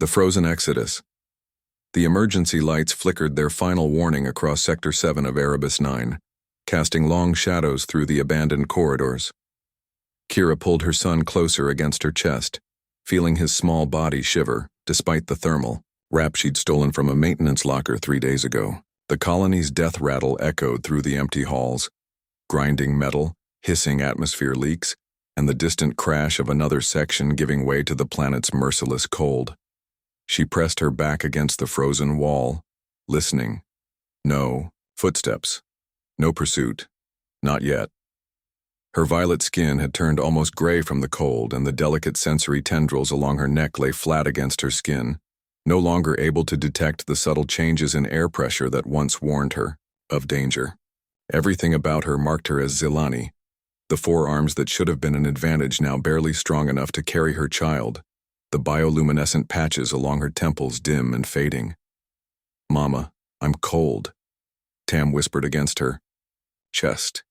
The frozen exodus. The emergency lights flickered their final warning across Sector 7 of Erebus 9, casting long shadows through the abandoned corridors. Kira pulled her son closer against her chest, feeling his small body shiver, despite the thermal wrap she'd stolen from a maintenance locker 3 days ago. The colony's death rattle echoed through the empty halls, grinding metal, hissing atmosphere leaks, and the distant crash of another section giving way to the planet's merciless cold. She pressed her back against the frozen wall, listening. No footsteps. No pursuit. Not yet. Her violet skin had turned almost gray from the cold, and the delicate sensory tendrils along her neck lay flat against her skin, no longer able to detect the subtle changes in air pressure that once warned her of danger. Everything about her marked her as Zilani, the forearms that should have been an advantage now barely strong enough to carry her child, the bioluminescent patches along her temples dim and fading. "Mama, I'm cold," Tam whispered against her chest.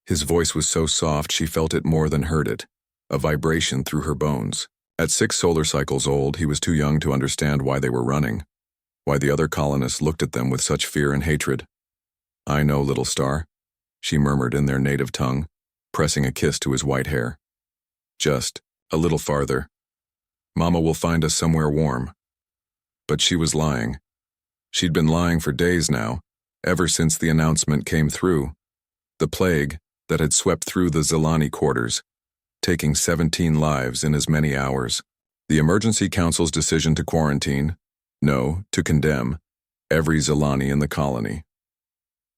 His voice was so soft she felt it more than heard it, a vibration through her bones. At 6 solar cycles old, he was too young to understand why they were running, why the other colonists looked at them with such fear and hatred. "I know, little star," she murmured in their native tongue, pressing a kiss to his white hair. "Just a little farther. Mama will find us somewhere warm." But she was lying. She'd been lying for days now, ever since the announcement came through. The plague that had swept through the Zilani quarters, taking 17 lives in as many hours. The Emergency Council's decision to quarantine, no, to condemn, every Zilani in the colony.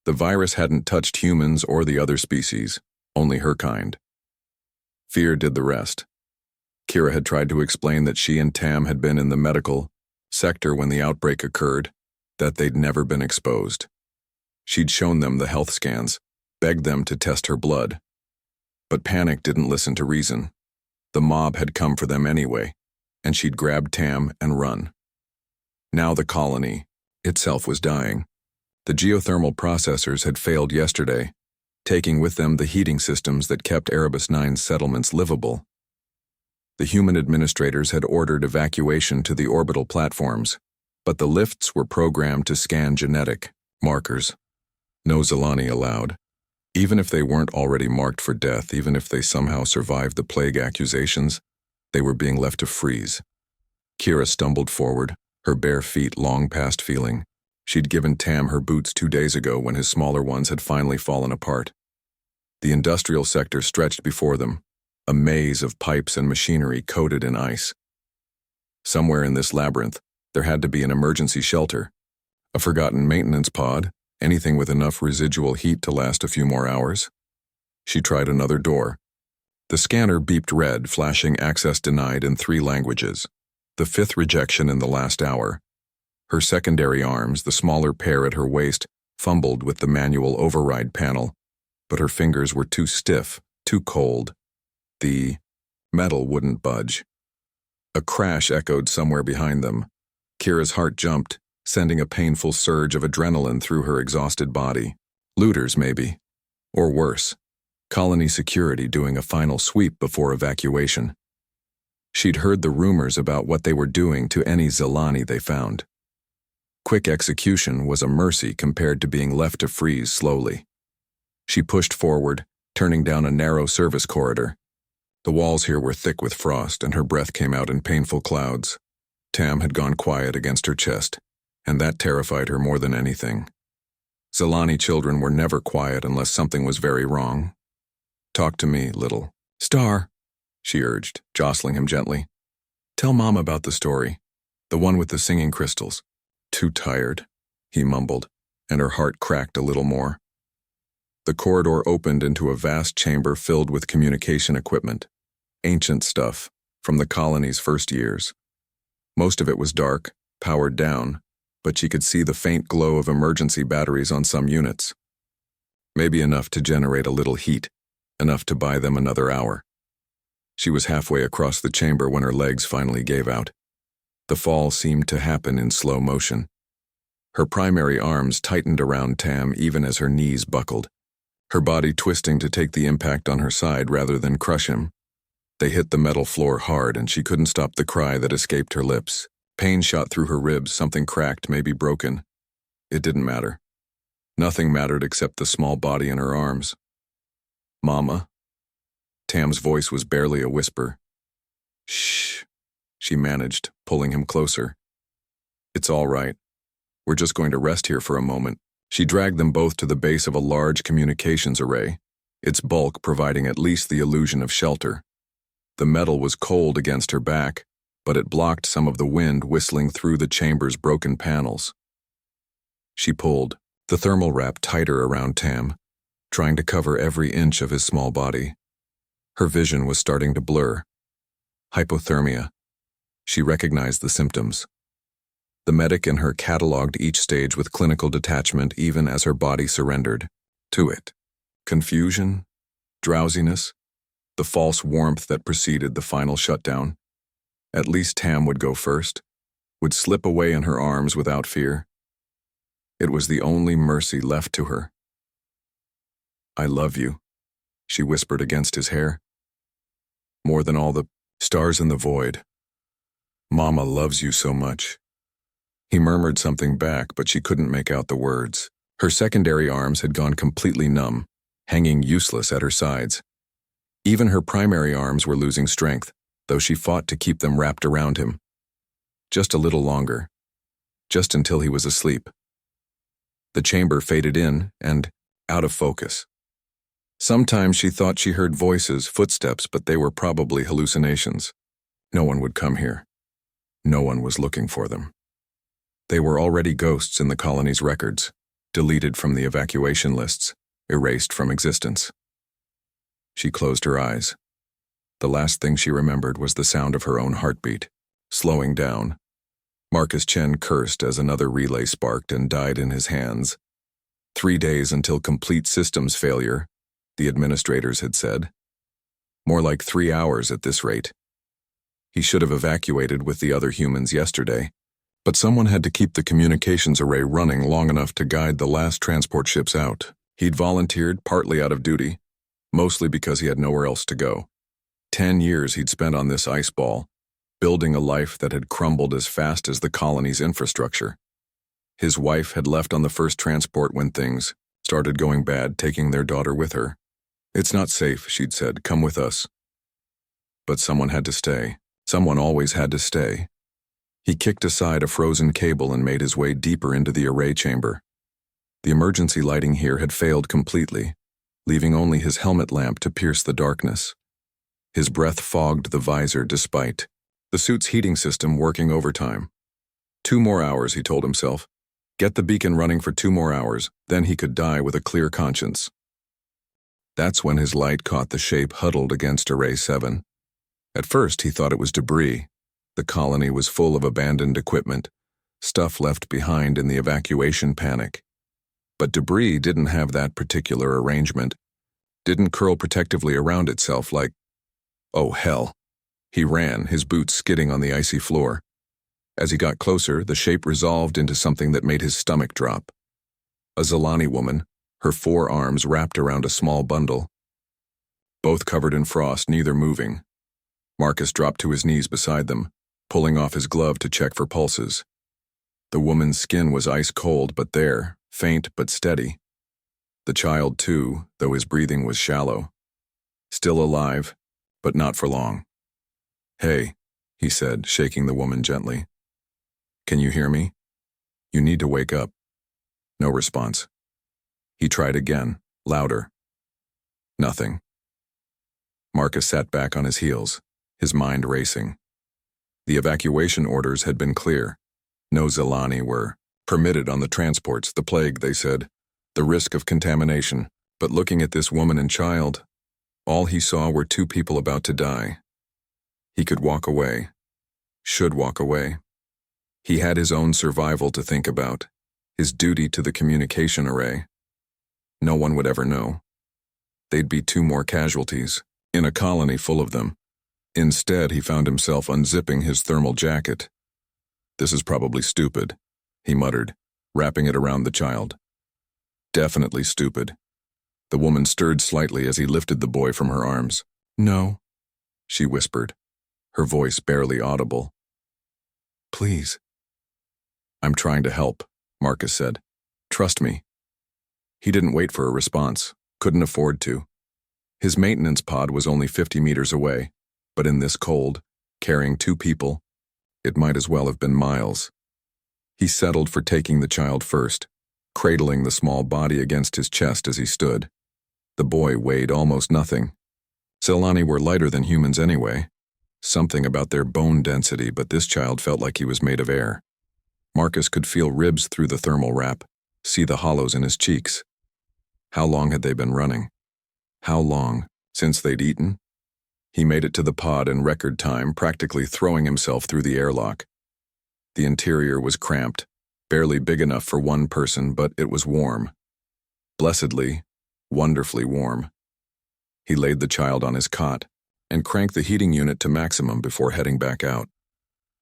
The virus hadn't touched humans or the other species, only her kind. Fear did the rest. Kira had tried to explain that she and Tam had been in the medical sector when the outbreak occurred, that they'd never been exposed. She'd shown them the health scans, begged them to test her blood. But panic didn't listen to reason. The mob had come for them anyway, and she'd grabbed Tam and run. Now the colony itself was dying. The geothermal processors had failed yesterday, taking with them the heating systems that kept Erebus 9's settlements livable. The human administrators had ordered evacuation to the orbital platforms, but the lifts were programmed to scan genetic markers. No Zilani allowed. Even if they weren't already marked for death, even if they somehow survived the plague accusations, they were being left to freeze. Kira stumbled forward, her bare feet long past feeling. She'd given Tam her boots 2 days ago when his smaller ones had finally fallen apart. The industrial sector stretched before them, a maze of pipes and machinery coated in ice. Somewhere in this labyrinth, there had to be an emergency shelter, a forgotten maintenance pod, anything with enough residual heat to last a few more hours. She tried another door. The scanner beeped red, flashing access denied in 3 languages, the 5th rejection in the last hour. Her secondary arms, the smaller pair at her waist, fumbled with the manual override panel, but her fingers were too stiff, too cold. The metal wouldn't budge. A crash echoed somewhere behind them. Kira's heart jumped, sending a painful surge of adrenaline through her exhausted body. Looters, maybe. Or worse, colony security doing a final sweep before evacuation. She'd heard the rumors about what they were doing to any Zilani they found. Quick execution was a mercy compared to being left to freeze slowly. She pushed forward, turning down a narrow service corridor. The walls here were thick with frost, and her breath came out in painful clouds. Tam had gone quiet against her chest, and that terrified her more than anything. Zilani children were never quiet unless something was very wrong. "Talk to me, little star," she urged, jostling him gently. "Tell Mom about the story, the one with the singing crystals." "Too tired," he mumbled, and her heart cracked a little more. The corridor opened into a vast chamber filled with communication equipment, ancient stuff from the colony's first years. Most of it was dark, powered down, but she could see the faint glow of emergency batteries on some units. Maybe enough to generate a little heat, enough to buy them another hour. She was halfway across the chamber when her legs finally gave out. The fall seemed to happen in slow motion. Her primary arms tightened around Tam even as her knees buckled, her body twisting to take the impact on her side rather than crush him. They hit the metal floor hard, and she couldn't stop the cry that escaped her lips. Pain shot through her ribs, something cracked, maybe broken. It didn't matter. Nothing mattered except the small body in her arms. "Mama?" Tam's voice was barely a whisper. "Shh," she managed, pulling him closer. "It's all right. We're just going to rest here for a moment." She dragged them both to the base of a large communications array, its bulk providing at least the illusion of shelter. The metal was cold against her back, but it blocked some of the wind whistling through the chamber's broken panels. She pulled, the thermal wrap tighter around Tam, trying to cover every inch of his small body. Her vision was starting to blur. Hypothermia. She recognized the symptoms. The medic in her cataloged each stage with clinical detachment even as her body surrendered to it. Confusion, drowsiness, the false warmth that preceded the final shutdown. At least Tam would go first, would slip away in her arms without fear. It was the only mercy left to her. "I love you," she whispered against his hair. "More than all the stars in the void. Mama loves you so much." He murmured something back, but she couldn't make out the words. Her secondary arms had gone completely numb, hanging useless at her sides. Even her primary arms were losing strength, though she fought to keep them wrapped around him. Just a little longer. Just until he was asleep. The chamber faded in and out of focus. Sometimes she thought she heard voices, footsteps, but they were probably hallucinations. No one would come here. No one was looking for them. They were already ghosts in the colony's records, deleted from the evacuation lists, erased from existence. She closed her eyes. The last thing she remembered was the sound of her own heartbeat, slowing down. Marcus Chen cursed as another relay sparked and died in his hands. 3 days until complete systems failure, the administrators had said. More like 3 hours at this rate. He should have evacuated with the other humans yesterday, but someone had to keep the communications array running long enough to guide the last transport ships out. He'd volunteered, partly out of duty, mostly because he had nowhere else to go. 10 years he'd spent on this ice ball, building a life that had crumbled as fast as the colony's infrastructure. His wife had left on the first transport when things started going bad, taking their daughter with her. "It's not safe," she'd said. "Come with us." But someone had to stay. Someone always had to stay. He kicked aside a frozen cable and made his way deeper into the array chamber. The emergency lighting here had failed completely, leaving only his helmet lamp to pierce the darkness. His breath fogged the visor despite the suit's heating system working overtime. 2 more hours, he told himself. Get the beacon running for 2 more hours, then he could die with a clear conscience. That's when his light caught the shape huddled against Array 7. At first, he thought it was debris. The colony was full of abandoned equipment, stuff left behind in the evacuation panic. But debris didn't have that particular arrangement, didn't curl protectively around itself like, oh hell. He ran, his boots skidding on the icy floor. As he got closer, the shape resolved into something that made his stomach drop. A Zalani woman, her 4 arms wrapped around a small bundle. Both covered in frost, neither moving. Marcus dropped to his knees beside them, pulling off his glove to check for pulses. The woman's skin was ice cold but there, faint but steady. The child too, though his breathing was shallow. Still alive, but not for long. Hey, he said, shaking the woman gently. Can you hear me? You need to wake up. No response. He tried again, louder. Nothing. Marcus sat back on his heels, his mind racing. The evacuation orders had been clear. No Zalani were permitted on the transports. The plague, they said. The risk of contamination. But looking at this woman and child, all he saw were 2 people about to die. He could walk away. Should walk away. He had his own survival to think about. His duty to the communication array. No one would ever know. They'd be 2 more casualties, in a colony full of them. Instead, he found himself unzipping his thermal jacket. This is probably stupid, he muttered, wrapping it around the child. Definitely stupid. The woman stirred slightly as he lifted the boy from her arms. No, she whispered, her voice barely audible. Please. I'm trying to help, Marcus said. Trust me. He didn't wait for a response, couldn't afford to. His maintenance pod was only 50 meters away, but in this cold, carrying 2 people, it might as well have been miles. He settled for taking the child first, cradling the small body against his chest as he stood. The boy weighed almost nothing. Zilani were lighter than humans anyway. Something about their bone density, but this child felt like he was made of air. Marcus could feel ribs through the thermal wrap, see the hollows in his cheeks. How long had they been running? How long since they'd eaten? He made it to the pod in record time, practically throwing himself through the airlock. The interior was cramped, barely big enough for one person, but it was warm. Blessedly, wonderfully warm. He laid the child on his cot and cranked the heating unit to maximum before heading back out.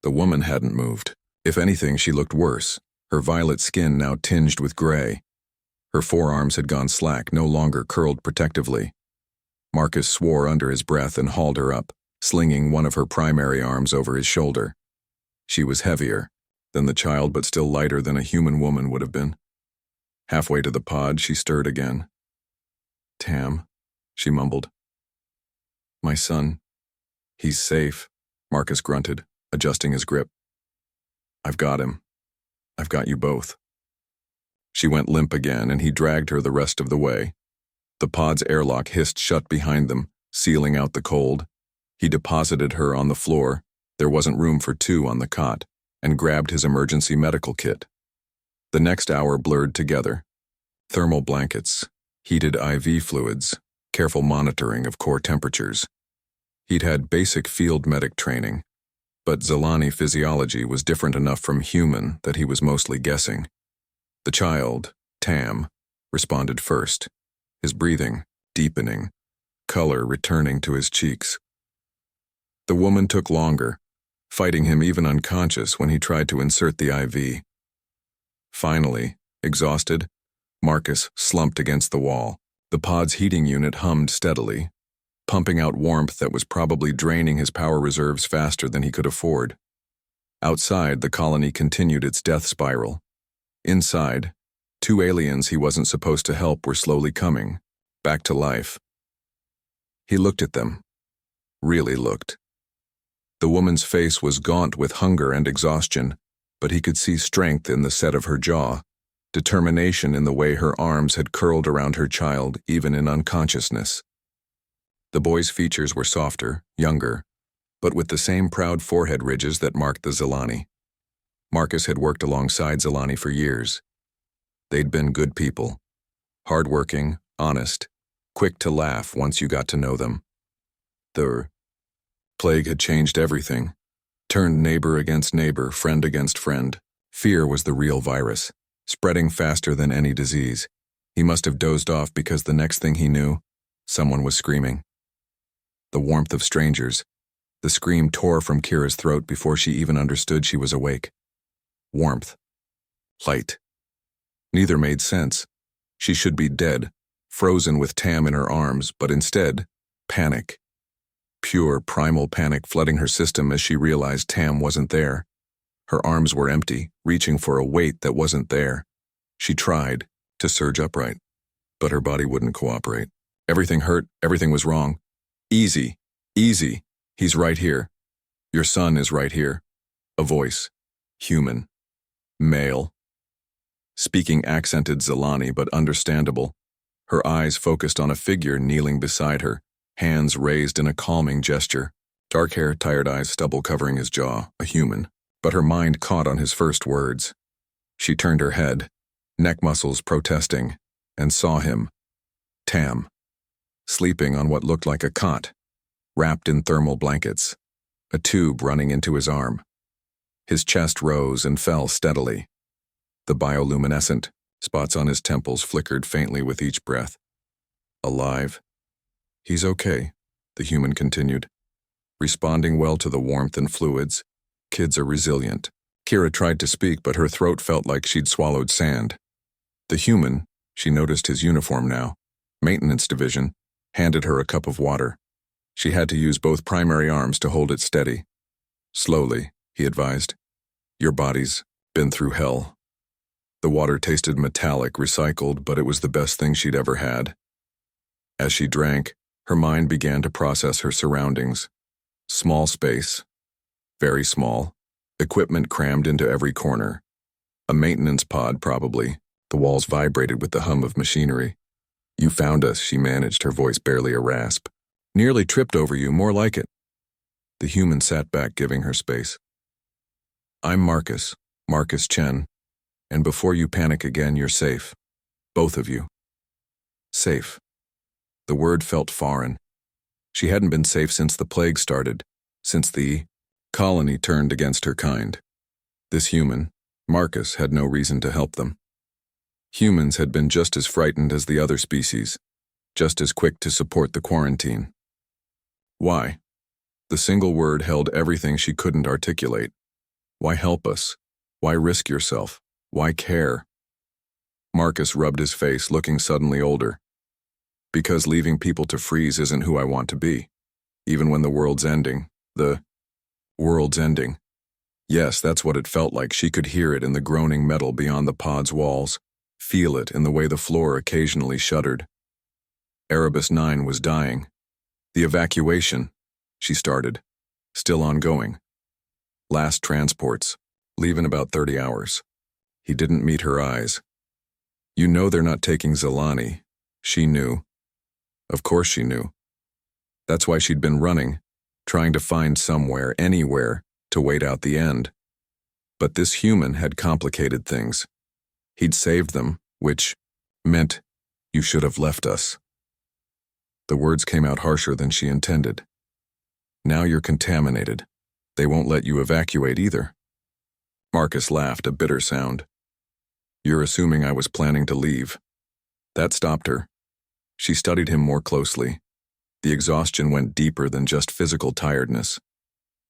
The woman hadn't moved. If anything, she looked worse, her violet skin now tinged with gray. Her forearms had gone slack, no longer curled protectively. Marcus swore under his breath and hauled her up, slinging one of her primary arms over his shoulder. She was heavier than the child, but still lighter than a human woman would have been. Halfway to the pod, she stirred again. Tam, she mumbled. My son. He's safe, Marcus grunted, adjusting his grip. I've got him. I've got you both. She went limp again, and he dragged her the rest of the way. The pod's airlock hissed shut behind them, sealing out the cold. He deposited her on the floor, there wasn't room for 2 on the cot, and grabbed his emergency medical kit. The next hour blurred together. Thermal blankets, heated IV fluids, careful monitoring of core temperatures. He'd had basic field medic training, but Zilani physiology was different enough from human that he was mostly guessing. The child, Tam, responded first, his breathing deepening, color returning to his cheeks. The woman took longer, fighting him even unconscious when he tried to insert the IV. Finally, exhausted, Marcus slumped against the wall. The pod's heating unit hummed steadily, pumping out warmth that was probably draining his power reserves faster than he could afford. Outside, the colony continued its death spiral. Inside, 2 aliens he wasn't supposed to help were slowly coming, back to life. He looked at them. Really looked. The woman's face was gaunt with hunger and exhaustion, but he could see strength in the set of her jaw, determination in the way her arms had curled around her child even in unconsciousness. The boy's features were softer, younger, but with the same proud forehead ridges that marked the Zilani. Marcus had worked alongside Zilani for years. They'd been good people, hardworking, honest, quick to laugh once you got to know them. The plague had changed everything, turned neighbor against neighbor, friend against friend. Fear was the real virus, spreading faster than any disease. He must have dozed off because the next thing he knew, someone was screaming. The warmth of strangers. The scream tore from Kira's throat before she even understood she was awake. Warmth. Light. Neither made sense. She should be dead, frozen with Tam in her arms, but instead, panic. Pure, primal panic flooding her system as she realized Tam wasn't there. Her arms were empty, reaching for a weight that wasn't there. She tried to surge upright, but her body wouldn't cooperate. Everything hurt, everything was wrong. Easy, easy, he's right here. Your son is right here. A voice. Human. Male. Speaking accented Zilani, but understandable. Her eyes focused on a figure kneeling beside her, hands raised in a calming gesture. Dark hair, tired eyes, stubble covering his jaw, a human. But her mind caught on his first words. She turned her head, neck muscles protesting, and saw him. Tam. Sleeping on what looked like a cot, wrapped in thermal blankets, a tube running into his arm. His chest rose and fell steadily. The bioluminescent spots on his temples flickered faintly with each breath. Alive. He's okay, the human continued. Responding well to the warmth and fluids. Kids are resilient. Kira tried to speak, but her throat felt like she'd swallowed sand. The human, she noticed his uniform now, maintenance division, handed her a cup of water. She had to use both primary arms to hold it steady. Slowly, he advised. Your body's been through hell. The water tasted metallic, recycled, but it was the best thing she'd ever had. As she drank, her mind began to process her surroundings. Small space. Very small. Equipment crammed into every corner. A maintenance pod, probably. The walls vibrated with the hum of machinery. You found us, she managed, her voice barely a rasp. Nearly tripped over you, more like it. The human sat back, giving her space. I'm Marcus Chen, and before you panic again, you're safe. Both of you. Safe. The word felt foreign. She hadn't been safe since the plague started, since the colony turned against her kind. This human, Marcus, had no reason to help them. Humans had been just as frightened as the other species, just as quick to support the quarantine. Why? The single word held everything she couldn't articulate. Why help us? Why risk yourself? Why care? Marcus rubbed his face, looking suddenly older. Because leaving people to freeze isn't who I want to be. Even when the world's ending. The world's ending. Yes, that's what it felt like. She could hear it in the groaning metal beyond the pod's walls, feel it in the way the floor occasionally shuddered. Erebus 9 was dying. The evacuation, she started, still ongoing. Last transports, leave in about 30 hours. He didn't meet her eyes. You know they're not taking Zelani. She knew. Of course she knew. That's why she'd been running, trying to find somewhere, anywhere, to wait out the end. But this human had complicated things. He'd saved them, which meant you should have left us. The words came out harsher than she intended. Now you're contaminated. They won't let you evacuate either. Marcus laughed, a bitter sound. You're assuming I was planning to leave. That stopped her. She studied him more closely. The exhaustion went deeper than just physical tiredness.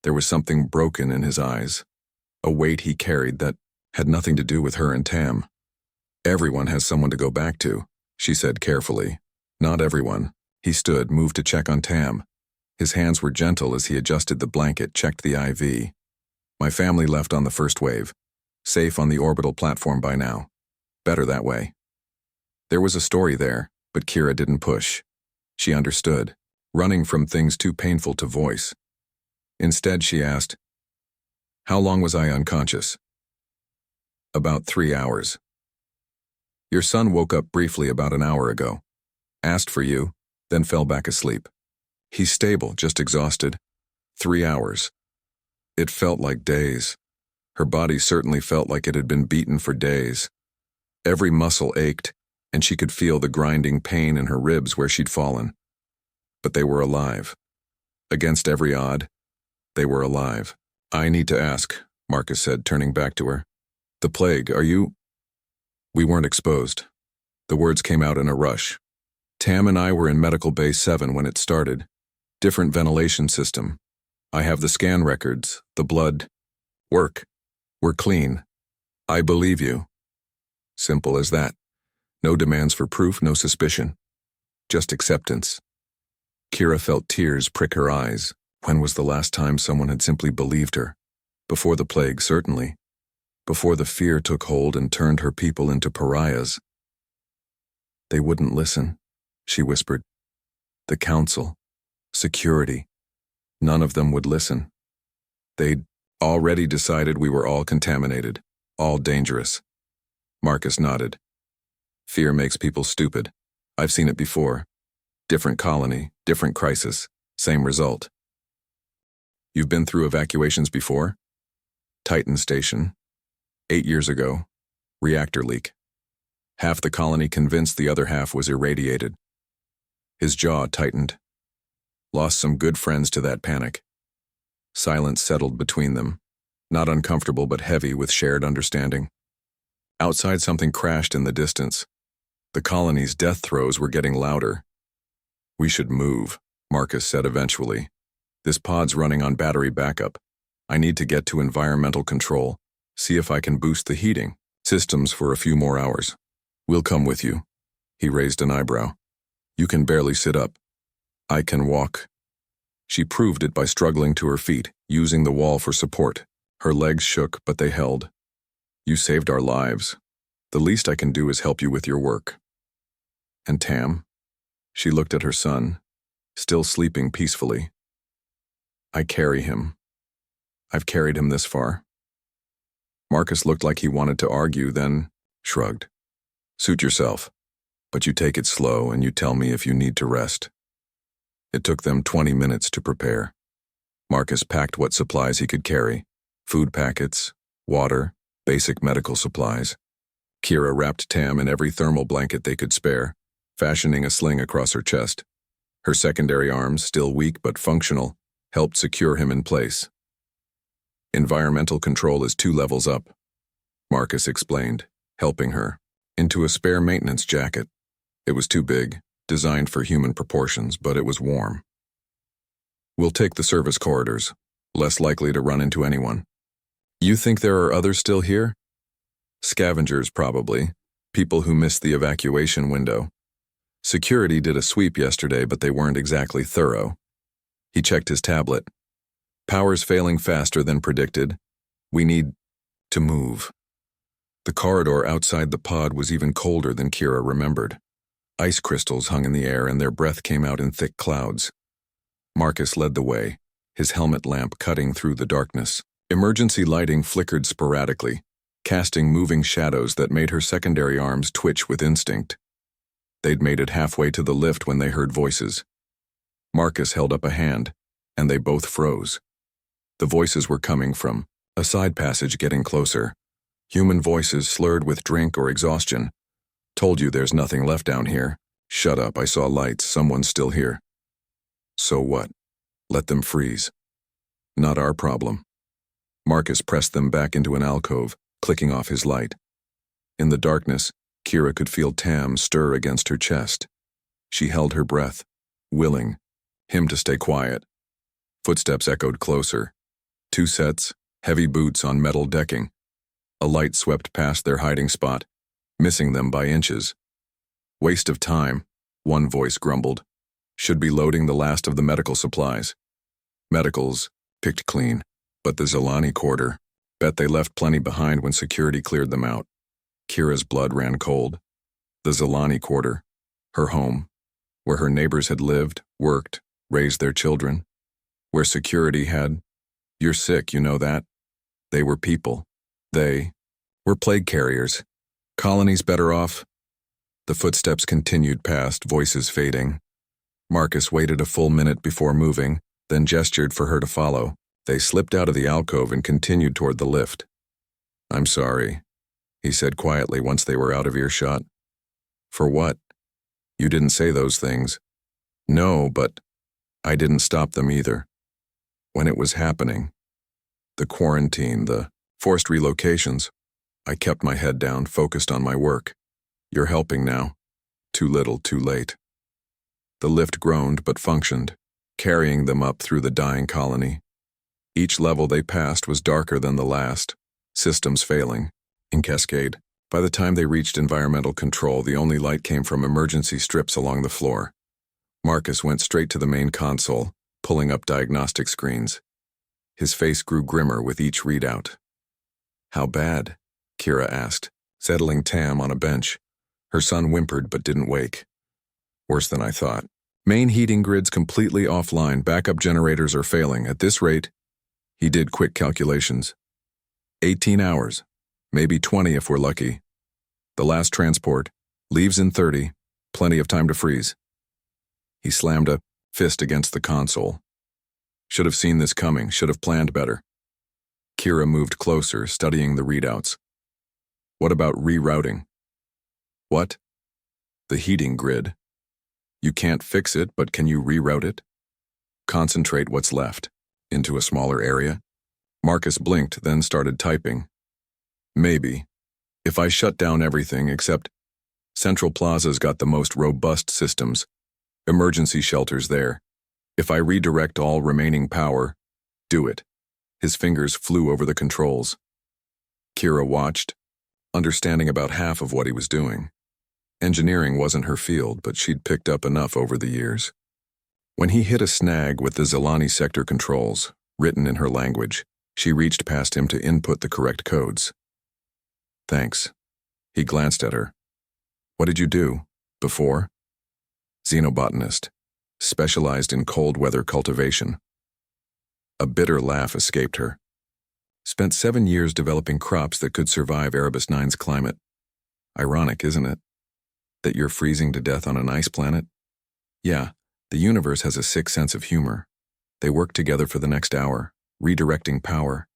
There was something broken in his eyes, a weight he carried that had nothing to do with her and Tam. Everyone has someone to go back to, she said carefully. Not everyone. He stood, moved to check on Tam. His hands were gentle as he adjusted the blanket, checked the IV. My family left on the first wave. Safe on the orbital platform by now. Better that way. There was a story there, but Kira didn't push. She understood, running from things too painful to voice. Instead, she asked, how long was I unconscious? About 3 hours. Your son woke up briefly about an hour ago. Asked for you, then fell back asleep. He's stable, just exhausted. 3 hours. It felt like days. Her body certainly felt like it had been beaten for days. Every muscle ached, and she could feel the grinding pain in her ribs where she'd fallen. But they were alive. Against every odd, they were alive. I need to ask, Marcus said, turning back to her. The plague, are you? We weren't exposed. The words came out in a rush. Tam and I were in Medical Bay 7 when it started. Different ventilation system. I have the scan records, the blood. Work. We're clean. I believe you. Simple as that. No demands for proof, no suspicion. Just acceptance. Kira felt tears prick her eyes. When was the last time someone had simply believed her? Before the plague, certainly. Before the fear took hold and turned her people into pariahs. They wouldn't listen, she whispered. The council, security, none of them would listen. They'd already decided we were all contaminated, all dangerous. Marcus nodded. Fear makes people stupid. I've seen it before. Different colony, different crisis, same result. You've been through evacuations before? Titan Station. 8 years ago. Reactor leak. Half the colony convinced the other half was irradiated. His jaw tightened. Lost some good friends to that panic. Silence settled between them. Not uncomfortable but heavy with shared understanding. Outside, something crashed in the distance. The colony's death throes were getting louder. We should move, Marcus said eventually. This pod's running on battery backup. I need to get to environmental control, see if I can boost the heating systems for a few more hours. We'll come with you. He raised an eyebrow. You can barely sit up. I can walk. She proved it by struggling to her feet, using the wall for support. Her legs shook, but they held. You saved our lives. The least I can do is help you with your work. And Tam? She looked at her son, still sleeping peacefully. I carry him. I've carried him this far. Marcus looked like he wanted to argue, then shrugged. Suit yourself, but you take it slow and you tell me if you need to rest. It took them 20 minutes to prepare. Marcus packed what supplies he could carry, food packets, water, basic medical supplies. Kira wrapped Tam in every thermal blanket they could spare, fashioning a sling across her chest. Her secondary arms, still weak but functional, helped secure him in place. Environmental control is 2 levels up, Marcus explained, helping her, into a spare maintenance jacket. It was too big, designed for human proportions, but it was warm. We'll take the service corridors, less likely to run into anyone. You think there are others still here? Scavengers, probably. People who missed the evacuation window. Security did a sweep yesterday, but they weren't exactly thorough. He checked his tablet. Power's failing faster than predicted. We need to move. The corridor outside the pod was even colder than Kira remembered. Ice crystals hung in the air and their breath came out in thick clouds. Marcus led the way, his helmet lamp cutting through the darkness. Emergency lighting flickered sporadically, casting moving shadows that made her secondary arms twitch with instinct. They'd made it halfway to the lift when they heard voices. Marcus held up a hand, and they both froze. The voices were coming from a side passage getting closer. Human voices slurred with drink or exhaustion. Told you there's nothing left down here. Shut up, I saw lights, someone's still here. So what? Let them freeze. Not our problem. Marcus pressed them back into an alcove, clicking off his light. In the darkness, Kira could feel Tam stir against her chest. She held her breath, willing him to stay quiet. Footsteps echoed closer. 2 sets, heavy boots on metal decking. A light swept past their hiding spot, missing them by inches. Waste of time, one voice grumbled. Should be loading the last of the medical supplies. Medicals, picked clean, but the Zolani quarter, bet they left plenty behind when security cleared them out. Kira's blood ran cold. The Zolani quarter, her home, where her neighbors had lived, worked, raised their children, where security had, you're sick, you know that? They were people. They were plague carriers. Colonies better off? The footsteps continued past, voices fading. Marcus waited a full minute before moving, then gestured for her to follow. They slipped out of the alcove and continued toward the lift. I'm sorry, he said quietly once they were out of earshot. For what? You didn't say those things. No, but I didn't stop them either. When it was happening, the quarantine, the forced relocations, I kept my head down, focused on my work. You're helping now. Too little, too late. The lift groaned but functioned, carrying them up through the dying colony. Each level they passed was darker than the last, systems failing, in cascade. By the time they reached environmental control, the only light came from emergency strips along the floor. Marcus went straight to the main console, pulling up diagnostic screens. His face grew grimmer with each readout. How bad? Kira asked, settling Tam on a bench. Her son whimpered but didn't wake. Worse than I thought. Main heating grids completely offline, backup generators are failing. At this rate, he did quick calculations. 18 hours, maybe 20 if we're lucky. The last transport, leaves in 30, plenty of time to freeze. He slammed a fist against the console. Should have seen this coming, should have planned better. Kira moved closer, studying the readouts. What about rerouting? What? The heating grid. You can't fix it, but can you reroute it? Concentrate what's left into a smaller area? Marcus blinked, then started typing. Maybe. If I shut down everything except Central Plaza's got the most robust systems. Emergency shelters there. If I redirect all remaining power, do it. His fingers flew over the controls. Kira watched, understanding about half of what he was doing. Engineering wasn't her field, but she'd picked up enough over the years. When he hit a snag with the Zolani sector controls, written in her language, She reached past him to input the correct codes. Thanks. He glanced at her. What did you do, before? Xenobotanist, specialized in cold weather cultivation. A bitter laugh escaped her. Spent 7 years developing crops that could survive Erebus 9's climate. Ironic, isn't it? That you're freezing to death on an ice planet? Yeah, the universe has a sick sense of humor. They work together for the next hour, redirecting power,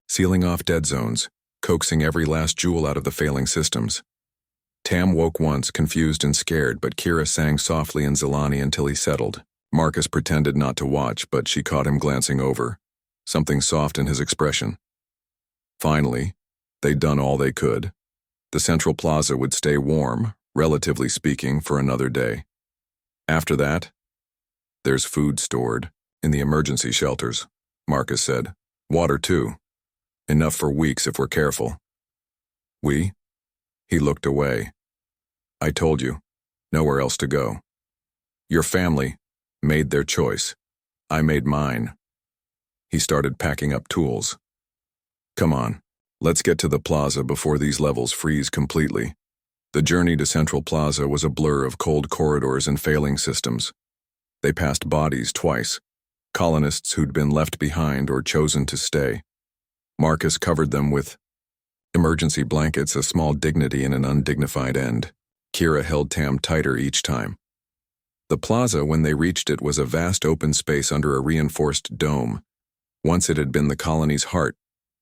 sealing off dead zones, coaxing every last jewel out of the failing systems. Tam woke once, confused and scared, but Kira sang softly in Zilani until he settled. Marcus pretended not to watch, but she caught him glancing over, something soft in his expression. Finally, they'd done all they could. The central plaza would stay warm, relatively speaking, for another day. After that, there's food stored in the emergency shelters, Marcus said. Water, too. Enough for weeks if we're careful. We? He looked away. I told you, nowhere else to go. Your family made their choice. I made mine. He started packing up tools. Come on, let's get to the plaza before these levels freeze completely. The journey to Central Plaza was a blur of cold corridors and failing systems. They passed bodies twice, colonists who'd been left behind or chosen to stay. Marcus covered them with emergency blankets, a small dignity in an undignified end. Kira held Tam tighter each time. The plaza, when they reached it, was a vast open space under a reinforced dome. Once it had been the colony's heart,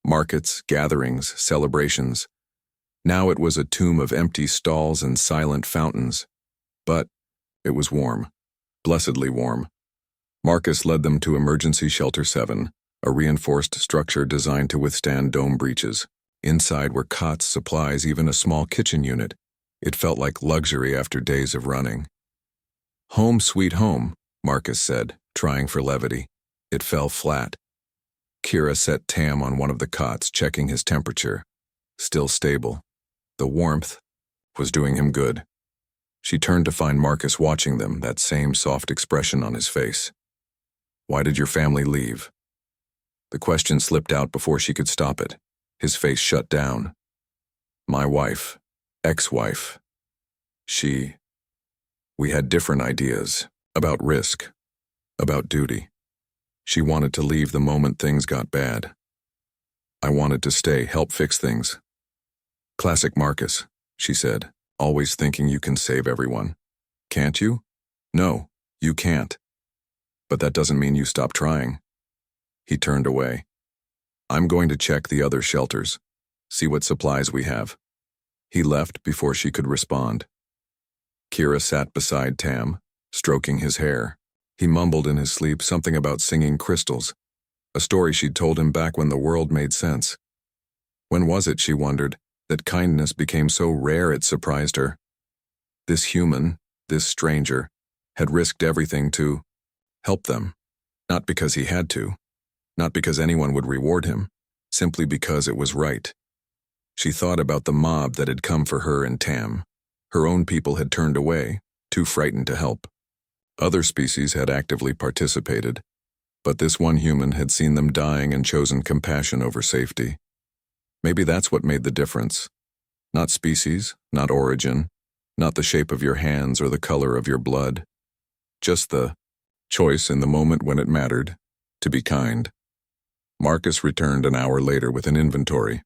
markets, gatherings, celebrations. Now it was a tomb of empty stalls and silent fountains. But it was warm, blessedly warm. Marcus led them to Emergency Shelter 7, a reinforced structure designed to withstand dome breaches. Inside were cots, supplies, even a small kitchen unit. It felt like luxury after days of running. Home sweet home, Marcus said, trying for levity. It fell flat. Kira set Tam on one of the cots, checking his temperature. Still stable. The warmth was doing him good. She turned to find Marcus watching them, that same soft expression on his face. Why did your family leave? The question slipped out before she could stop it. His face shut down. My wife, ex-wife. We had different ideas about risk, about duty. She wanted to leave the moment things got bad. I wanted to stay, help fix things. Classic Marcus, she said, always thinking you can save everyone. Can't you? No, you can't. But that doesn't mean you stop trying. He turned away. I'm going to check the other shelters, see what supplies we have. He left before she could respond. Kira sat beside Tam, stroking his hair. He mumbled in his sleep something about singing crystals, a story she'd told him back when the world made sense. When was it, she wondered, that kindness became so rare it surprised her? This human, this stranger, had risked everything to help them, not because he had to, not because anyone would reward him, simply because it was right. She thought about the mob that had come for her and Tam. Her own people had turned away, too frightened to help. Other species had actively participated, but this one human had seen them dying and chosen compassion over safety. Maybe that's what made the difference. Not species, not origin, not the shape of your hands or the color of your blood. Just the choice in the moment when it mattered, to be kind. Marcus returned an hour later with an inventory.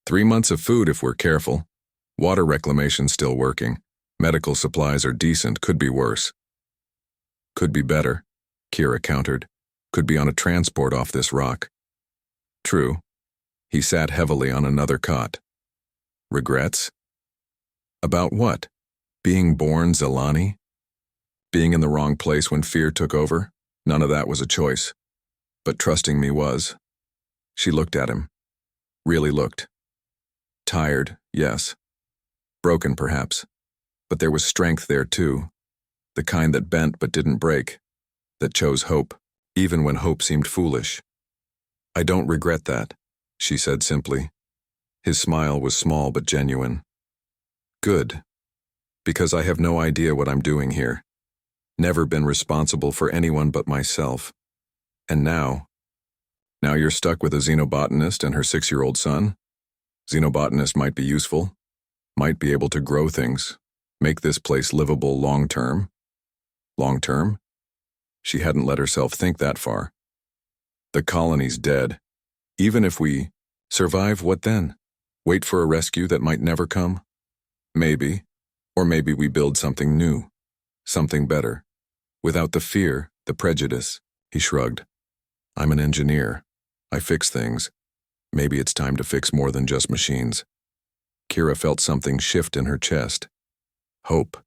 3 months of food if we're careful. Water reclamation's still working. Medical supplies are decent, could be worse. Could be better, Kira countered. Could be on a transport off this rock. True. He sat heavily on another cot. Regrets? About what? Being born Zilani? Being in the wrong place when fear took over? None of that was a choice. But trusting me was. She looked at him. Really looked. Tired, yes. Broken, perhaps. But there was strength there, too. The kind that bent but didn't break. That chose hope, even when hope seemed foolish. I don't regret that, she said simply. His smile was small but genuine. Good. Because I have no idea what I'm doing here. Never been responsible for anyone but myself. And now, Now you're stuck with a xenobotanist and her 6-year-old son? Xenobotanist might be useful, might be able to grow things, make this place livable long-term. Long-term? She hadn't let herself think that far. The colony's dead. Even if we survive, what then? Wait for a rescue that might never come? Maybe. Or maybe we build something new, something better. Without the fear, the prejudice. He shrugged. I'm an engineer. I fix things. Maybe it's time to fix more than just machines. Kira felt something shift in her chest. Hope.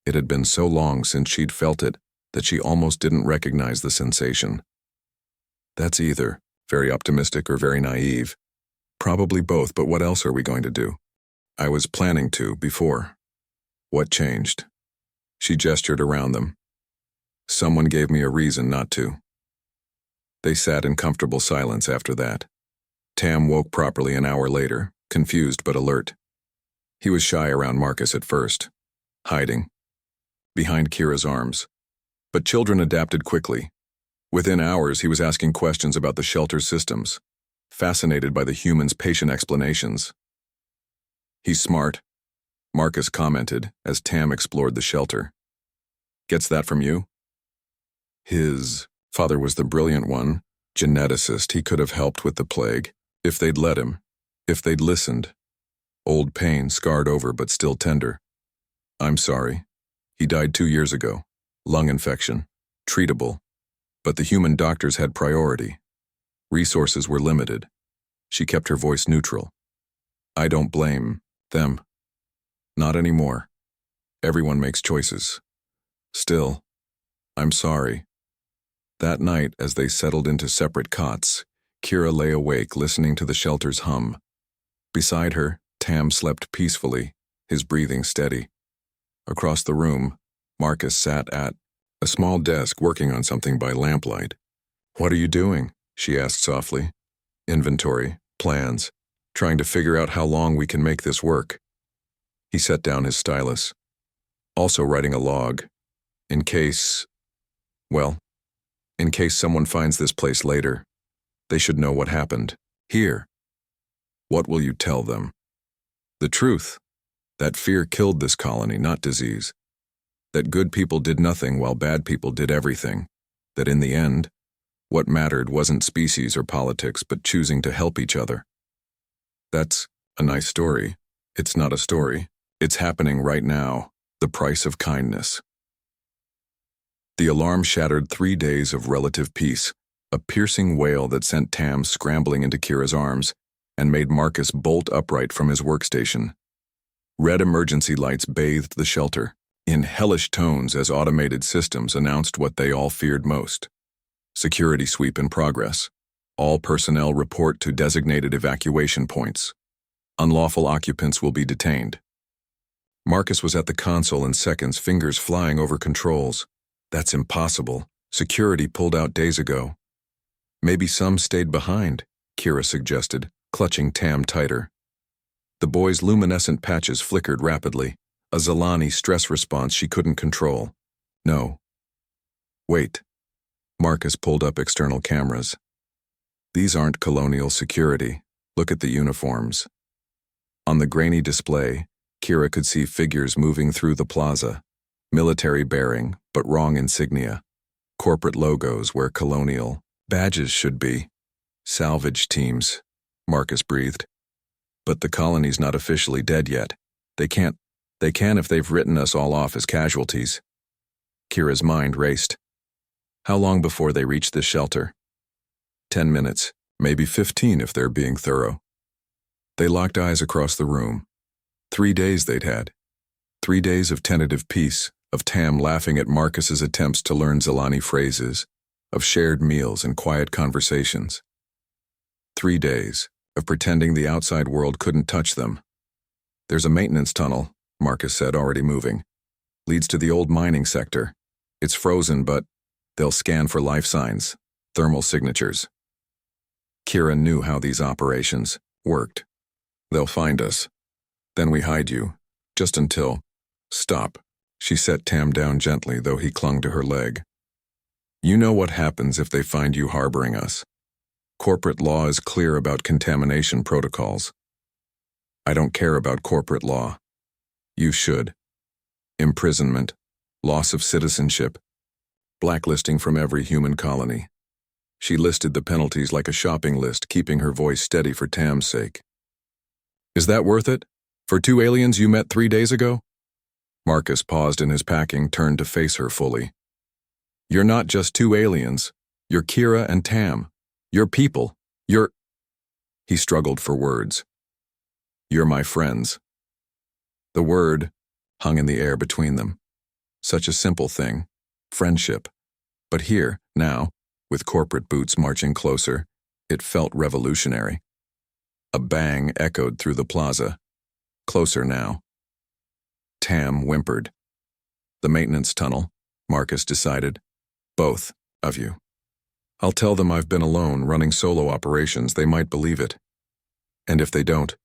It had been so long since she'd felt it that she almost didn't recognize the sensation. That's either very optimistic or very naive. Probably both, but what else are we going to do? I was planning to before. What changed? She gestured around them. Someone gave me a reason not to. They sat in comfortable silence after that. Tam woke properly an hour later, confused but alert. He was shy around Marcus at first, hiding, behind Kira's arms. But children adapted quickly. Within hours, he was asking questions about the shelter's systems, fascinated by the humans' patient explanations. He's smart, Marcus commented as Tam explored the shelter. Gets that from you? His father was the brilliant one, geneticist. He could have helped with the plague, if they'd let him, if they'd listened. Old pain, scarred over but still tender. I'm sorry. He died 2 years ago. Lung infection. Treatable. But the human doctors had priority. Resources were limited. She kept her voice neutral. I don't blame them. Not anymore. Everyone makes choices. Still, I'm sorry. That night, as they settled into separate cots, Kira lay awake listening to the shelter's hum. Beside her, Tam slept peacefully, his breathing steady. Across the room, Marcus sat at a small desk working on something by lamplight. What are you doing? She asked softly. Inventory, plans, trying to figure out how long we can make this work. He set down his stylus. Also writing a log. In case someone finds this place later, they should know what happened. Here. What will you tell them? The truth. That fear killed this colony, not disease. That good people did nothing while bad people did everything. That in the end, what mattered wasn't species or politics, but choosing to help each other. That's a nice story. It's not a story. It's happening right now. The price of kindness. The alarm shattered 3 days of relative peace, a piercing wail that sent Tam scrambling into Kira's arms and made Marcus bolt upright from his workstation. Red emergency lights bathed the shelter, in hellish tones as automated systems announced what they all feared most. Security sweep in progress. All personnel report to designated evacuation points. Unlawful occupants will be detained. Marcus was at the console in seconds, fingers flying over controls. That's impossible. Security pulled out days ago. Maybe some stayed behind, Kira suggested, clutching Tam tighter. The boy's luminescent patches flickered rapidly, a Zalani stress response she couldn't control. No. Wait. Marcus pulled up external cameras. These aren't colonial security. Look at the uniforms. On the grainy display, Kira could see figures moving through the plaza. Military bearing, but wrong insignia. Corporate logos where colonial badges should be. Salvage teams, Marcus breathed. But the colony's not officially dead yet. They can if they've written us all off as casualties. Kira's mind raced. How long before they reach this shelter? 10 minutes, maybe 15 if they're being thorough. They locked eyes across the room. 3 days they'd had. 3 days of tentative peace, of Tam laughing at Marcus's attempts to learn Zalani phrases, of shared meals and quiet conversations. 3 days of pretending the outside world couldn't touch them. There's a maintenance tunnel, Marcus said, already moving. Leads to the old mining sector. It's frozen, but they'll scan for life signs, thermal signatures. Kira knew how these operations worked. They'll find us. Then we hide you, just until... Stop. She set Tam down gently, though he clung to her leg. You know what happens if they find you harboring us. Corporate law is clear about contamination protocols. I don't care about corporate law. You should. Imprisonment, loss of citizenship, blacklisting from every human colony. She listed the penalties like a shopping list, keeping her voice steady for Tam's sake. Is that worth it? For 2 aliens you met 3 days ago? Marcus paused in his packing, turned to face her fully. You're not just 2 aliens. You're Kira and Tam. You're people. You're... He struggled for words. You're my friends. The word hung in the air between them. Such a simple thing. Friendship. But here, now, with corporate boots marching closer, it felt revolutionary. A bang echoed through the plaza. Closer now. Tam whimpered. The maintenance tunnel, Marcus decided. Both of you. I'll tell them I've been alone running solo operations, they might believe it. And if they don't,